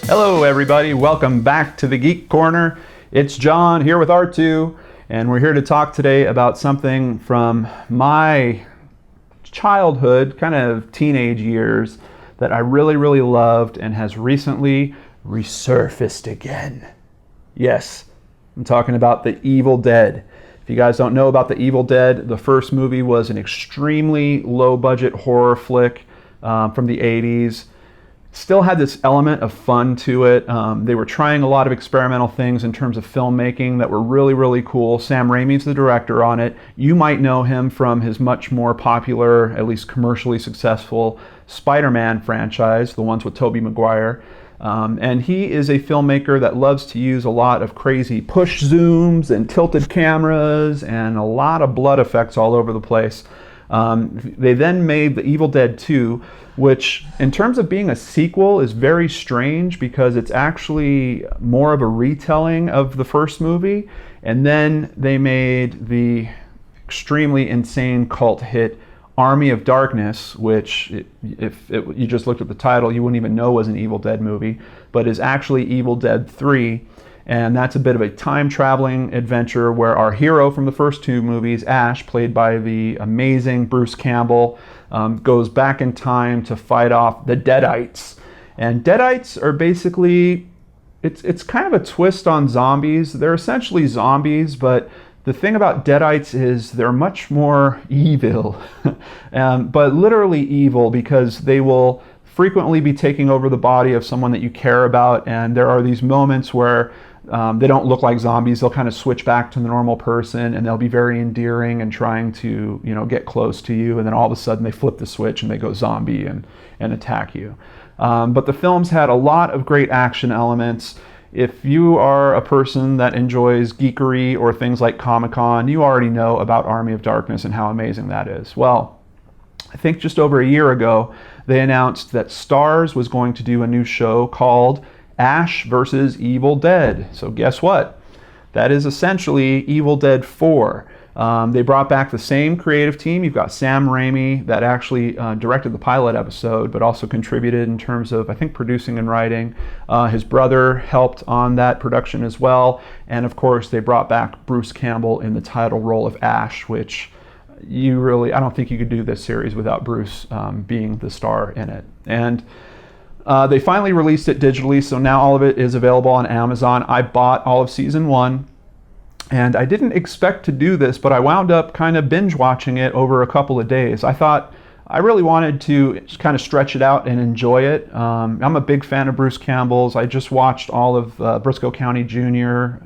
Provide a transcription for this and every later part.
Hello everybody, welcome back to the Geek Corner. It's John here with R2, and we're here to talk today about something from my childhood, kind of teenage years, that I really loved and has recently resurfaced again. Yes, I'm talking about The Evil Dead. If you guys don't know about The Evil Dead, the first movie was an extremely low-budget horror flick from the 80s. Still had this element of fun to it. They were trying a lot of experimental things in terms of filmmaking that were really cool. Sam Raimi's the director on it. You might know him from his much more popular, at least commercially successful, Spider-Man franchise, the ones with Tobey Maguire. And he is a filmmaker that loves to use a lot of crazy push zooms and tilted cameras and a lot of blood effects all over the place. They then made The Evil Dead 2, which in terms of being a sequel is very strange because it's actually more of a retelling of the first movie. And then they made the extremely insane cult hit Army of Darkness, which you just looked at the title, you wouldn't even know was an Evil Dead movie, but is actually Evil Dead 3. And that's a bit of a time-traveling adventure where our hero from the first two movies, Ash, played by the amazing Bruce Campbell, goes back in time to fight off the Deadites. And Deadites are basically, it's kind of a twist on zombies. They're essentially zombies, but the thing about Deadites is they're much more evil, but literally evil, because they will frequently be taking over the body of someone that you care about, and there are these moments where they don't look like zombies. They'll kind of switch back to the normal person, and they'll be very endearing and trying to, get close to you, and then all of a sudden they flip the switch and they go zombie and attack you. But the films had a lot of great action elements. If you are a person that enjoys geekery or things like Comic-Con, you already know about Army of Darkness and how amazing that is. Well, I think just over a year ago, they announced that Starz was going to do a new show called Ash vs. Evil Dead. So guess what? That is essentially Evil Dead 4. They brought back the same creative team. You've got Sam Raimi that actually directed the pilot episode, but also contributed in terms of, I think, producing and writing. His brother helped on that production as well. And of course, they brought back Bruce Campbell in the title role of Ash, which I don't think you could do this series without Bruce being the star in it. And they finally released it digitally, so now all of it is available on Amazon. I bought all of season 1. And I didn't expect to do this, but I wound up kind of binge watching it over a couple of days. I thought I really wanted to kind of stretch it out and enjoy it. I'm a big fan of Bruce Campbell's. I just watched all of Briscoe County Jr.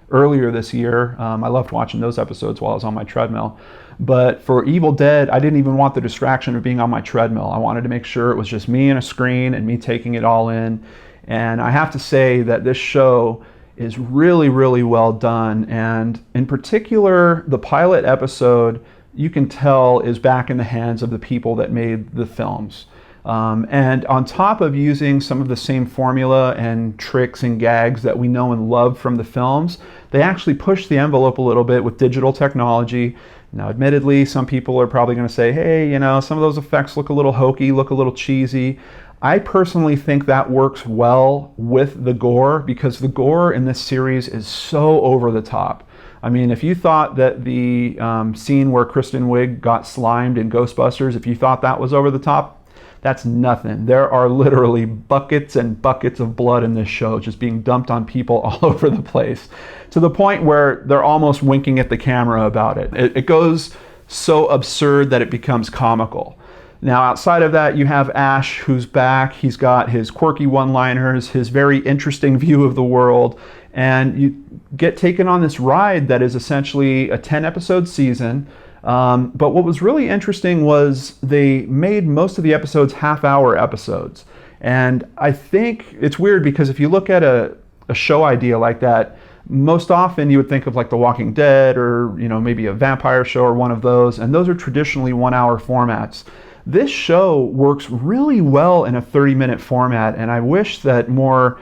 earlier this year. I loved watching those episodes while I was on my treadmill. But for Evil Dead, I didn't even want the distraction of being on my treadmill. I wanted to make sure it was just me and a screen and me taking it all in. And I have to say that this show is really well done, and in particular the pilot episode, you can tell, is back in the hands of the people that made the films. And on top of using some of the same formula and tricks and gags that we know and love from the films, they actually push the envelope a little bit with digital technology. Now, admittedly, some people are probably going to say, hey, some of those effects look a little hokey, look a little cheesy. I personally think that works well with the gore, because the gore in this series is so over the top. I mean, if you thought that the scene where Kristen Wiig got slimed in Ghostbusters, if you thought that was over the top, that's nothing. There are literally buckets and buckets of blood in this show just being dumped on people all over the place, to the point where they're almost winking at the camera about it. It goes so absurd that it becomes comical. Now, outside of that, you have Ash, who's back. He's got his quirky one-liners, his very interesting view of the world, and you get taken on this ride that is essentially a 10-episode season. But what was really interesting was they made most of the episodes half-hour episodes. And I think it's weird because if you look at a show idea like that, most often you would think of like The Walking Dead or maybe a vampire show or one of those, and those are traditionally 1-hour formats. This show works really well in a 30-minute format, and I wish that more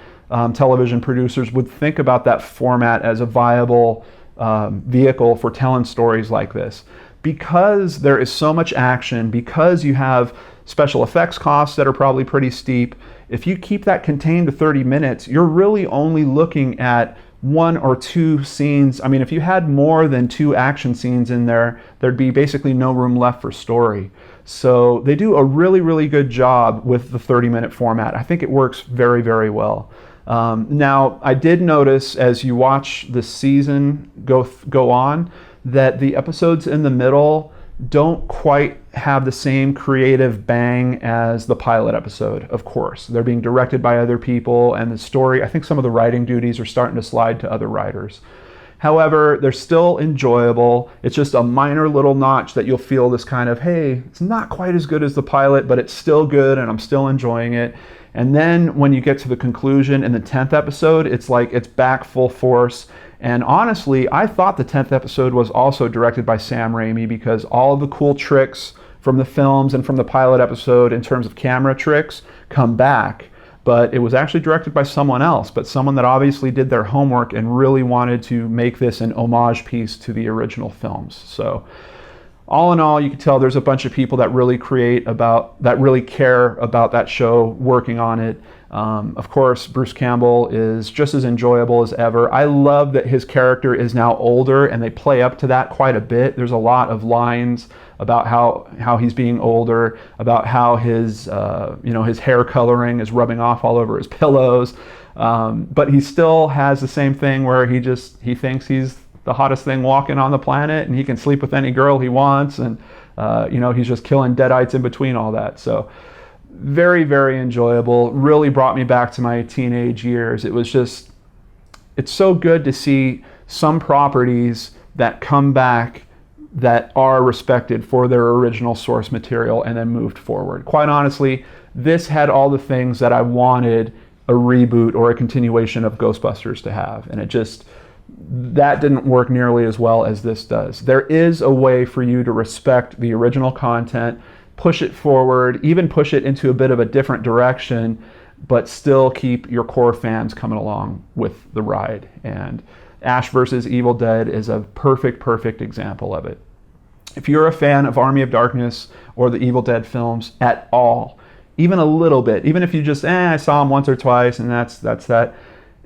television producers would think about that format as a viable vehicle for telling stories like this. Because there is so much action, because you have special effects costs that are probably pretty steep, if you keep that contained to 30 minutes, you're really only looking at 1 or 2 scenes. I mean, if you had more than 2 action scenes in there, there'd be basically no room left for story. So they do a really, really good job with the 30-minute format. I think it works very, very well. Now, I did notice as you watch the season go on that the episodes in the middle don't quite have the same creative bang as the pilot episode, of course. They're being directed by other people, and the story, I think some of the writing duties are starting to slide to other writers. However, they're still enjoyable. It's just a minor little notch that you'll feel this kind of, hey, it's not quite as good as the pilot, but it's still good and I'm still enjoying it. And then when you get to the conclusion in the 10th episode, it's like it's back full force. And honestly, I thought the 10th episode was also directed by Sam Raimi, because all of the cool tricks from the films and from the pilot episode in terms of camera tricks come back. But it was actually directed by someone else, but someone that obviously did their homework and really wanted to make this an homage piece to the original films. So all in all, you can tell there's a bunch of people that really care about that show working on it. Of course, Bruce Campbell is just as enjoyable as ever. I love that his character is now older, and they play up to that quite a bit. There's a lot of lines about how he's being older, about how his his hair coloring is rubbing off all over his pillows. But he still has the same thing where he thinks he's the hottest thing walking on the planet, and he can sleep with any girl he wants, and he's just killing deadites in between all that. So very, very enjoyable. Really brought me back to my teenage years. It's so good to see some properties that come back that are respected for their original source material and then moved forward. Quite honestly, this had all the things that I wanted a reboot or a continuation of Ghostbusters to have, and that didn't work nearly as well as this does. There is a way for you to respect the original content, push it forward, even push it into a bit of a different direction, but still keep your core fans coming along with the ride. And Ash vs. Evil Dead is a perfect example of it. If you're a fan of Army of Darkness or the Evil Dead films at all, even a little bit, even if you just, I saw them once or twice and that's that.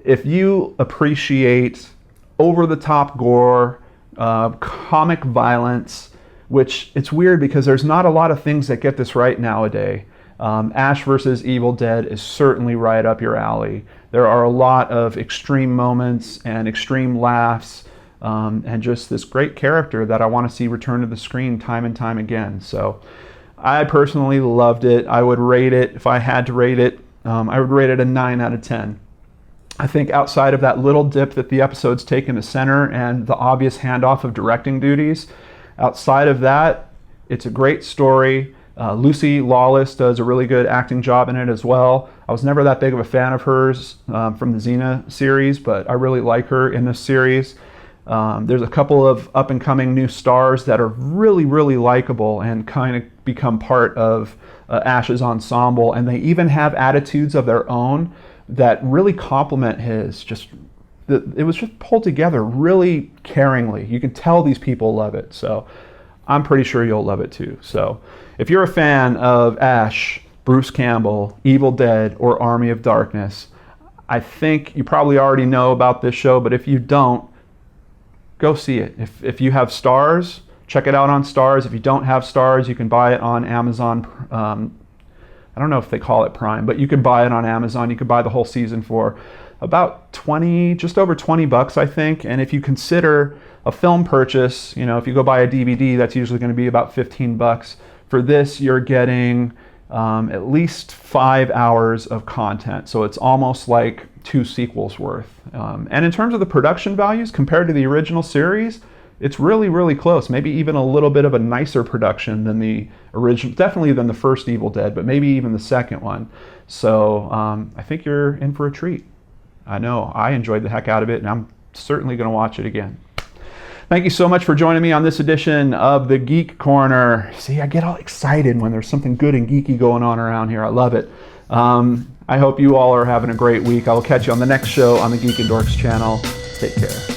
If you appreciate over-the-top gore, comic violence, which it's weird because there's not a lot of things that get this right nowadays. Ash vs. Evil Dead is certainly right up your alley. There are a lot of extreme moments and extreme laughs, and just this great character that I want to see return to the screen time and time again. So I personally loved it. I would rate it, if I had to rate it, I would rate it a 9 out of 10. I think outside of that little dip that the episodes take in the center and the obvious handoff of directing duties, outside of that, it's a great story. Lucy Lawless does a really good acting job in it as well. I was never that big of a fan of hers from the Xena series, but I really like her in this series. There's a couple of up-and-coming new stars that are really, really likable and kind of become part of Ash's ensemble, and they even have attitudes of their own that really complement his. It was just pulled together really caringly. You can tell these people love it, so I'm pretty sure you'll love it too. So if you're a fan of Ash, Bruce Campbell, Evil Dead, or Army of Darkness, I think you probably already know about this show, but if you don't, go see it. If you have Stars, check it out on Stars. If you don't have Stars, you can buy it on Amazon. I don't know if they call it Prime, but you can buy it on Amazon. You can buy the whole season for about just over $20, I think. And if you consider a film purchase, if you go buy a DVD, that's usually going to be about $15. For this, you're getting at least 5 hours of content. So it's almost like 2 sequels worth. And in terms of the production values compared to the original series, it's really, really close. Maybe even a little bit of a nicer production than the original, definitely than the first Evil Dead, but maybe even the second one. So I think you're in for a treat. I know I enjoyed the heck out of it, and I'm certainly going to watch it again. Thank you so much for joining me on this edition of the Geek Corner. See, I get all excited when there's something good and geeky going on around here. I love it. I hope you all are having a great week. I will catch you on the next show on the Geek and Dorks channel. Take care.